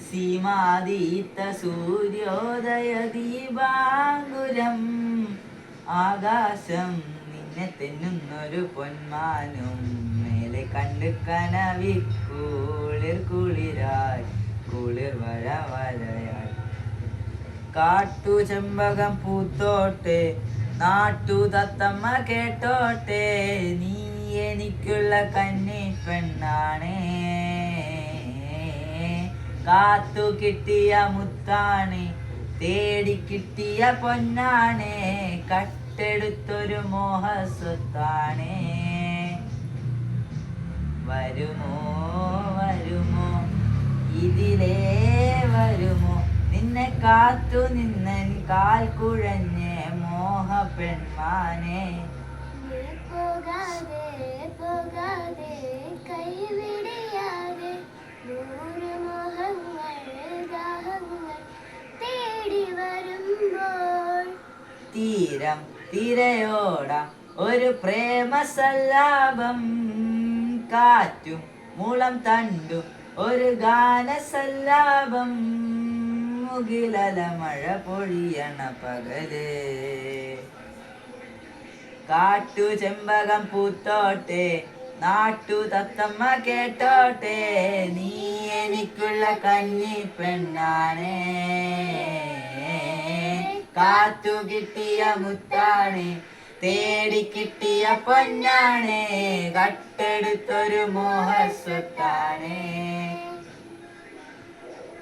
സീമാതീത്ത സൂര്യോദയ ദീപാങ്കുരം ആകാശം നിന്നെ തെന്നുന്നൊരു പൊന്മാനും മേലെ കണ്ട് കനവിക്കുളിർ കുളിരായി കുളിർ വര വരയായി കാട്ടു ചെമ്പകം പൂത്തോട്ടെ നാട്ടു തത്തമ്മ കേട്ടോട്ടെ നീ എനിക്കുള്ള കന്നി പെണ്ണാണേ കാത്തു കിട്ടിയ മുത്താണ് തേടി കിട്ടിയ പൊന്നാണ് കട്ടെടുത്തൊരു മോഹസ്വത്താണ് വരുമോ വരുമോ ഇതിലേ വരുമോ നിന്നെ കാത്തു നിന്നൻ കാൽ കുഴഞ്ഞ് മോഹ പെൺമാനെ പോകാതെ പോകാതെ കൈവിടിയാതെ നൂറ് മോഹങ്ങൾ ദാഹങ്ങൾ തേടി വരുമ്പോൾ തീരം തിരയോട ഒരു പ്രേമ സല്ലാപം കാറ്റും മുളം തണ്ടും ഒരു ഗാനസല്ലാപം മുകിലല മഴ പൊഴിയണ പകല് കാട്ടു ചെമ്പകം പൂത്തോട്ടെ നാട്ടു തത്തമ്മ കേട്ടോട്ടെ നീ എനിക്കുള്ള കന്നി പെണ്ണാണേ കാത്തു കിട്ടിയ മുത്താണ് തേടി കിട്ടിയ പൊന്നാണ് കട്ടെടുത്തൊരു മോഹസ്വത്താണ്